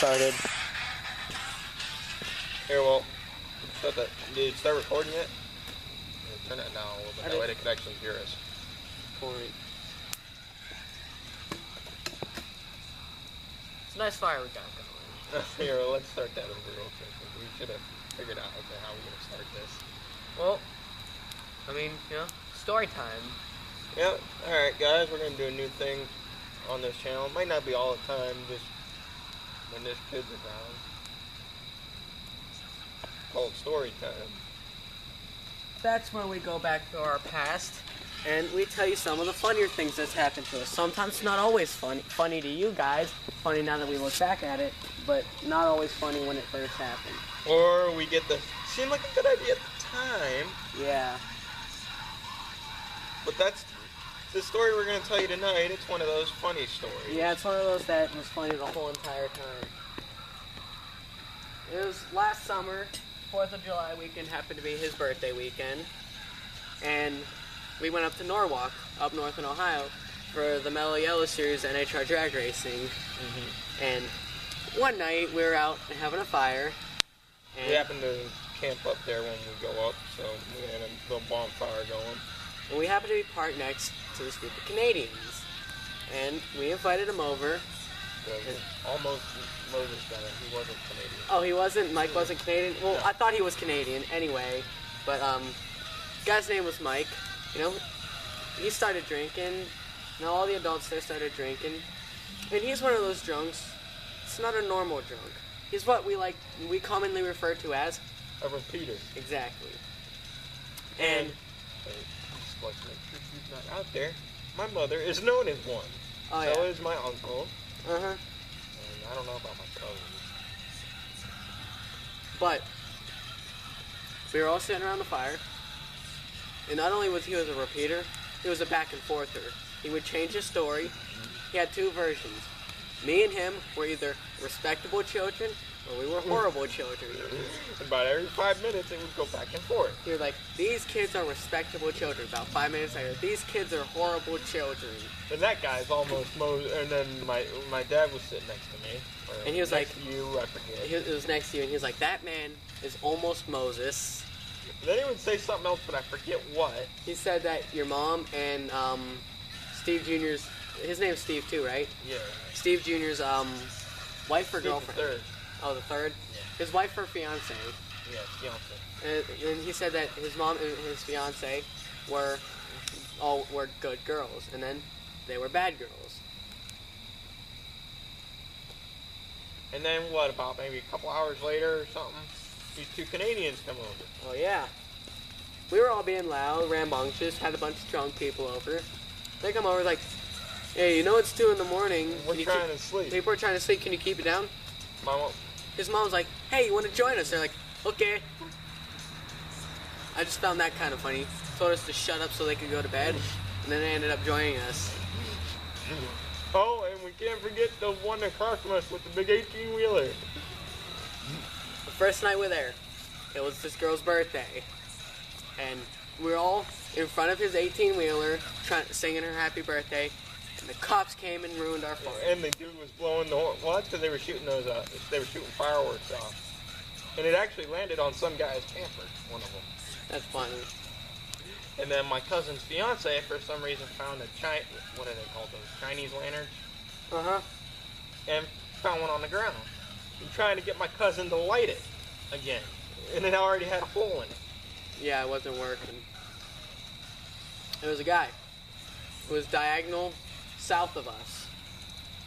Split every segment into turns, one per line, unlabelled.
started.
Here, well, did you start recording yet? Turn it down a little bit, that way they can actually hear us.
Point. It's a nice fire we got going.
Here, well, let's start that over real quick. We should have figured out, okay, how we're going to start this.
Well, I mean, story time.
Yeah, alright guys, we're going to do a new thing on this channel. It might not be all the time, just when this kid's around. Called story time.
That's where we go back to our past, and we tell you some of the funnier things that's happened to us. Sometimes it's not always funny to you guys, funny now that we look back at it, but not always funny when it first happened.
Or we get the, seemed like a good idea at the time.
Yeah.
But that's the story we're going to tell you tonight. It's one of those funny stories.
Yeah, it's one of those that was funny the whole entire time. It was last summer. 4th of July weekend happened to be his birthday weekend, and we went up to Norwalk, up north in Ohio, for the Mellow Yellow Series NHR drag racing. And one night we were out having a fire. And
we happened to camp up there when we go up, so we had a little bonfire going.
And we happened to be parked next to this group of Canadians, and we invited them over.
Almost Moses got it. He wasn't Canadian.
Oh, he wasn't? Mike wasn't Canadian? Well,
No.
I thought he was Canadian anyway. But, guy's name was Mike. He started drinking. All the adults there started drinking. And he's one of those drunks. It's not a normal drunk. He's what we commonly refer to as
A repeater.
exactly. And
Just like, make sure she's not out there. My mother is known as one.
oh
So
yeah.
is my uncle.
Uh-huh.
And I don't know about my cousins.
But we were all sitting around the fire, and not only was he a repeater, he was a back and forther. He would change his story. He had two versions. Me and him were either respectable children or we were horrible children.
About every 5 minutes, it would go back and forth.
He was like, these kids are respectable children. About 5 minutes later, these kids are horrible children.
And that guy's almost Moses. And then my dad was sitting next to me.
And he was
next
like,
to you, I forget.
It was next to you, and he was like, that man is almost Moses.
Then he would say something else, but I forget what.
He said that your mom and Steve Jr.'s, his name's Steve too, right?
Yeah.
Steve Jr.'s wife or
Steve
girlfriend?
the third.
Oh, the third?
Yeah.
His wife or fiance.
Yeah, fiance.
And he said that his mom and his fiance were good girls, and then they were bad girls.
And then what, about maybe a couple hours later or something, these two Canadians come over.
Oh yeah. We were all being loud, rambunctious, had a bunch of drunk people over. They come over like, hey, it's 2 in the morning.
We're trying to sleep.
People are trying to sleep. Can you keep it down?
Mama.
His mom's like, hey, you want to join us? They're like, okay. I just found that kind of funny. Told us to shut up so they could go to bed, and then they ended up joining us.
Oh, and we can't forget the one across from us with the big 18-wheeler.
The first night we're there, it was this girl's birthday, and we were all in front of his 18-wheeler singing her happy birthday, and the cops came and ruined our fun.
And the dude was blowing the horn. Well, that's because they were shooting they were shooting fireworks off. And it actually landed on some guy's camper, one of them.
That's funny.
And then my cousin's fiance, for some reason, found what are they called, those Chinese lanterns?
Uh-huh.
And found one on the ground. And trying to get my cousin to light it again. And it already had a hole in it.
Yeah, it wasn't working. There was a guy who was diagonal south of us.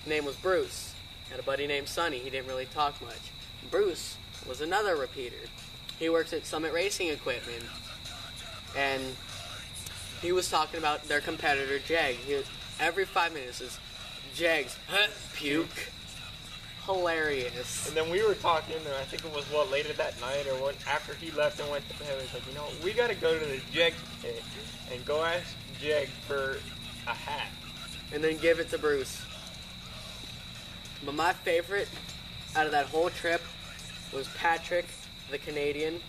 His name was Bruce. Had a buddy named Sonny. He didn't really talk much. Bruce was another repeater. He works at Summit Racing Equipment. And he was talking about their competitor, Jag. Every 5 minutes is Jag's puke. Hilarious.
And then we were talking, and I think it was, later that night, or what, after he left and went to bed, he was like, we got to go to the Jag pit and go ask Jag for a hat.
And then give it to Bruce. But my favorite out of that whole trip was Patrick, the Canadian.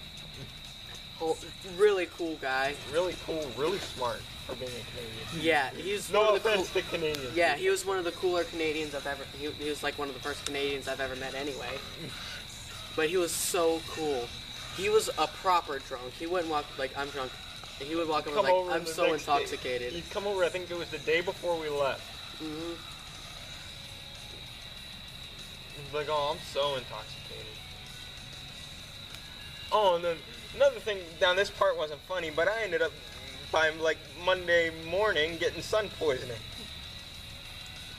Really cool guy.
Really cool, really smart. for being a Canadian.
Yeah, he's
No
one of the
offense to Canadians.
Yeah, he was one of the cooler Canadians I've ever. He was like one of the first Canadians I've ever met, anyway. But he was so cool. He was a proper drunk. He wouldn't walk like I'm drunk. He would walk over like I'm so intoxicated.
He'd come over. I think it was the day before we left.
Mhm.
He's like, "Oh, I'm so intoxicated." Oh, and then another thing. Now this part wasn't funny, but I ended up by like Monday morning getting sun poisoning.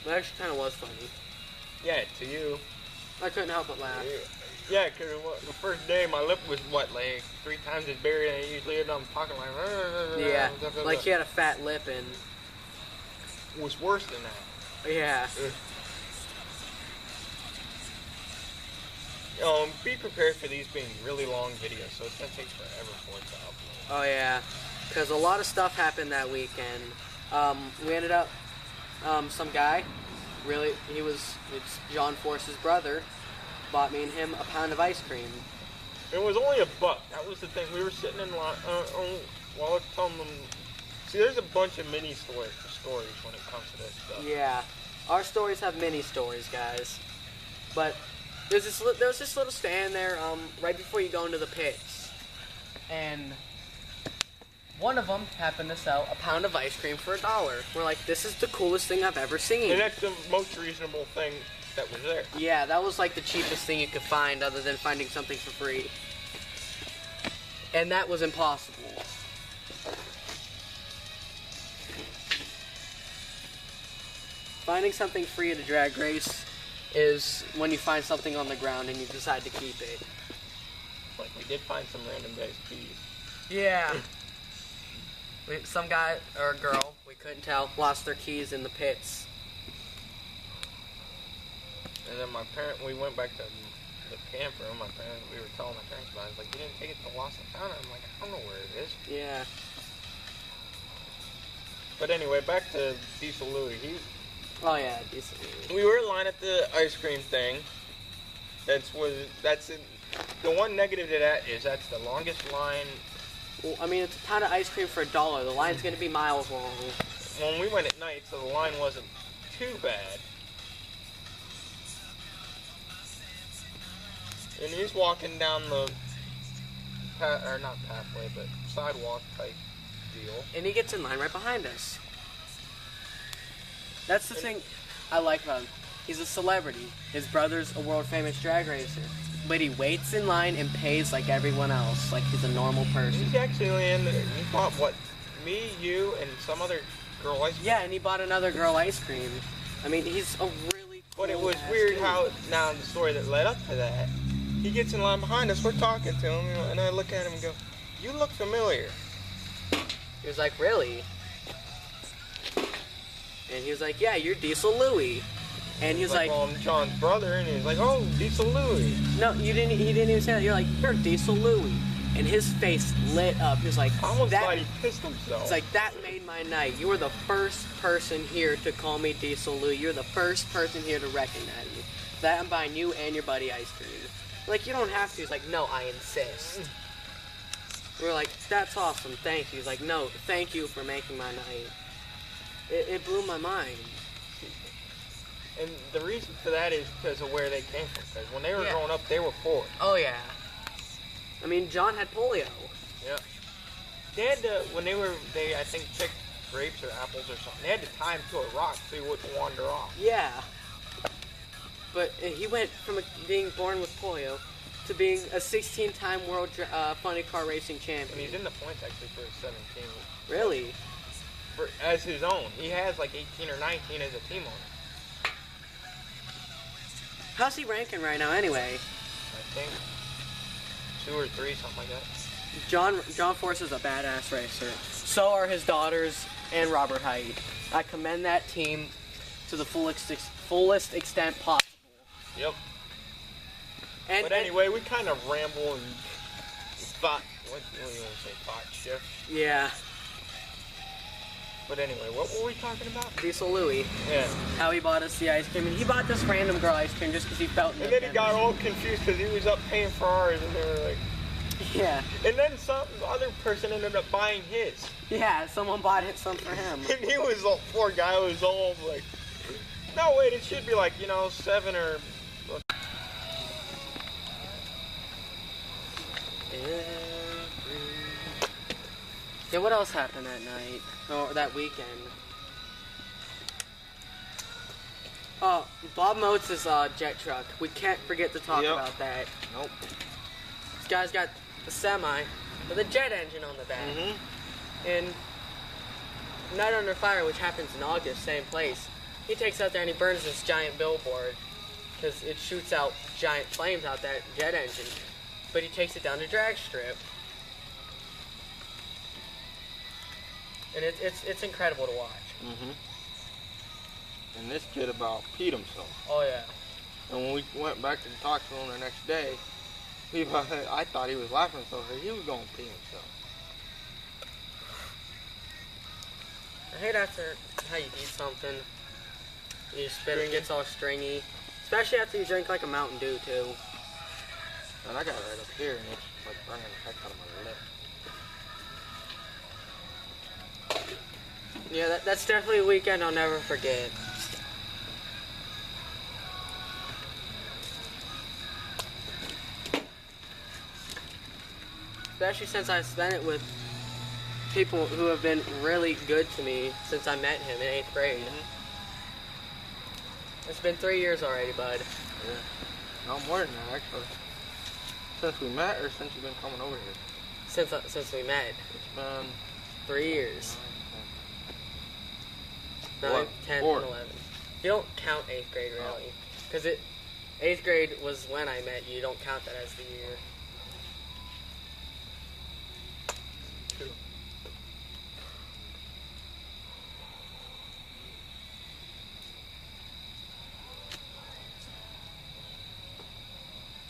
That actually kind of was funny.
Yeah, to you.
I couldn't help but laugh.
Yeah, because the first day my lip was what, like 3 times as big than it usually is. I'm talking like.
Yeah, like he had a fat lip and.
It was worse than that.
Yeah.
Be prepared for these being really long videos, so it's gonna take forever for it to upload.
Oh yeah, because a lot of stuff happened that weekend. We ended up, some guy, it's John Force's brother, bought me and him a pound of ice cream.
It was only $1. That was the thing. We were sitting in line, while I was telling them, see, there's a bunch of mini stories when it comes to this stuff.
Yeah, our stories have mini stories, guys. But there was this little stand there, right before you go into the pits, and one of them happened to sell a pound of ice cream for $1. We're like, this is the coolest thing I've ever seen.
And that's the most reasonable thing that was there.
Yeah, that was like the cheapest thing you could find other than finding something for free. And that was impossible. Finding something free at a drag race is when you find something on the ground and you decide to keep it.
Like, we did find some random guy's keys.
Yeah. Some guy or a girl, we couldn't tell, lost their keys in the pits.
And then we went back to the camper, and we were telling my parents about it. I was like, you didn't take it to Lost and Found? I'm like, I don't know where it is.
Yeah.
But anyway, back to Diesel Louie.
Oh yeah, Diesel Louie.
We were in line at the ice cream thing. The one negative to that is that's the longest line.
Well, I mean, it's a pound of ice cream for $1. The line's gonna be miles long.
When we went at night, so the line wasn't too bad. And he's walking down the not pathway, but sidewalk type deal.
And he gets in line right behind us. That's the thing I like about him. He's a celebrity. His brother's a world famous drag racer. But he waits in line and pays like everyone else, like he's a normal person.
He's actually he bought what? Me, you, and some other girl ice cream?
Yeah, and he bought another girl ice cream. I mean, he's a really cool
But it was weird
dude.
how, now the story that led up to that, he gets in line behind us, we're talking to him, and I look at him and go, you look familiar.
He was like, really? And he was like, yeah, you're Diesel Louie. And he was like,
well, I'm John's brother, and he's like, oh, Diesel Louie.
No, he didn't even say that. You're like, you're Diesel Louie. And his face lit up. He was like,
I almost thought he pissed himself.
It's like, that made my night. You were the first person here to call me Diesel Louie. You're the first person here to recognize me. That I'm buying you and your buddy ice cream. Like, you don't have to. He's like, no, I insist. We're like, that's awesome, thank you. He's like, no, thank you for making my night. It blew my mind.
And the reason for that is because of where they came from. Because when they were growing up, they were poor.
Oh, yeah. I mean, John had polio.
Yeah. They had to, I think, picked grapes or apples or something. They had to tie him to a rock so he wouldn't wander off.
Yeah. But he went from being born with polio to being a 16-time world funny car racing champion.
And he's in the points, actually, for his 17.
Really?
As his own. He has, like, 18 or 19 as a team owner.
How's he ranking right now, anyway?
I think 2 or 3, something like that.
John Force is a badass racer. So are his daughters and Robert Height. I commend that team to the fullest extent possible.
Yep.
But
anyway, we kind of ramble and thought shift.
Yeah.
But anyway, what were we talking about?
Diesel Louie.
Yeah.
How he bought us the ice cream. And he bought this random girl ice cream just because he felt
And then he got all confused because he was up paying for ours, and they were like...
Yeah.
And then some other person ended up buying his.
Yeah, someone bought it some for him.
And he was, poor guy was all like, no, wait, it should be like, 7 or...
Yeah, what else happened that night? Or that weekend? Oh, Bob Motes' jet truck. We can't forget to talk about that.
Nope.
This guy's got a semi with a jet engine on the back. And Night Under Fire, which happens in August, same place, he takes out there and he burns this giant billboard because it shoots out giant flames out that jet engine. But he takes it down to drag strip. And it's incredible to watch.
And this kid about peed himself.
Oh, yeah.
And when we went back to talk to him the next day, I thought he was laughing so hard. He was going to pee himself.
I hate after how you eat something, you spit it, gets all stringy. Especially after you drink like a Mountain Dew, too.
And I got it right up here, and it's like burning the heck out of my lip.
Yeah, that's definitely a weekend I'll never forget. Especially since I spent it with people who have been really good to me since I met him in 8th grade. It's been 3 years already, bud.
Yeah. No more than that, actually. Since we met, or since you've been coming over here?
Since we met.
It's been
3 years. 9, 10, 11. You don't count 8th grade, really. Because 8th grade was when I met you. You don't count that as the year.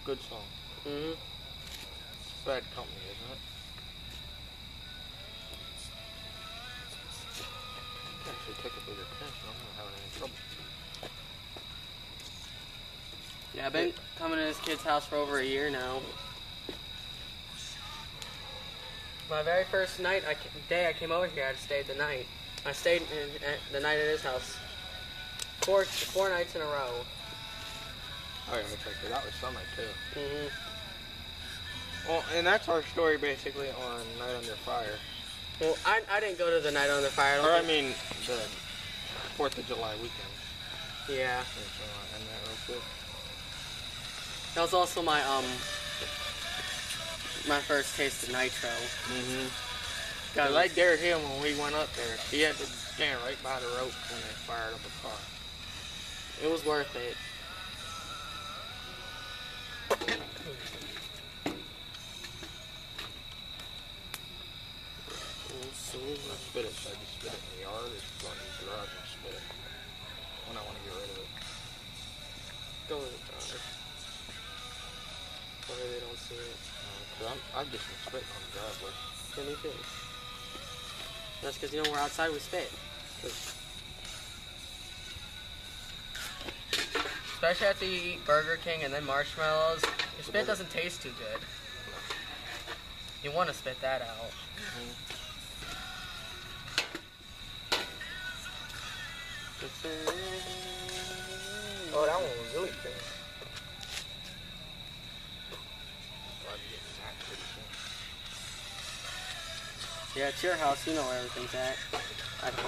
Good song. Bad company, isn't it? Actually, take a bigger pen, so I'm not having any trouble.
Yeah, I've been coming to this kid's house for over a year now. My very first day I came over here, I stayed the night. I stayed the night at his house. Four nights in a row.
Oh yeah, because that was summer too. Well, and that's our story basically on Night Under Fire.
Well, I didn't go to the Night Under Fire.
I mean, the 4th of July weekend.
Yeah.
And that real quick.
That was also my my first taste of nitro.
Cause I dared him when we went up there. He had to stand right by the rope when they fired up a car.
It was worth it.
Spit it, so I just spit it in the yard or go in the garage and spit it when I want to get rid of it.
Go in the garage. Where they don't see it.
Cause I've just been spitting on the driveway.
Yeah, me too. That's because, we're outside, we spit. Especially after you eat Burger King and then marshmallows, your spit doesn't taste too good. You want to spit that out.
Oh, that one was really good.
Yeah, it's your house. You know where everything's at.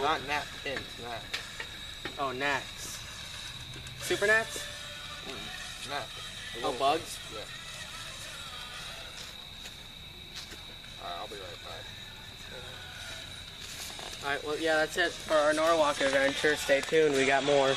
Not napkins, gnats.
Oh, gnats. Super gnats?
Gnats.
Oh, bugs?
Yeah. Alright, I'll be right back.
Alright, well, yeah, that's it for our Norwalk adventure. Stay tuned. We got more.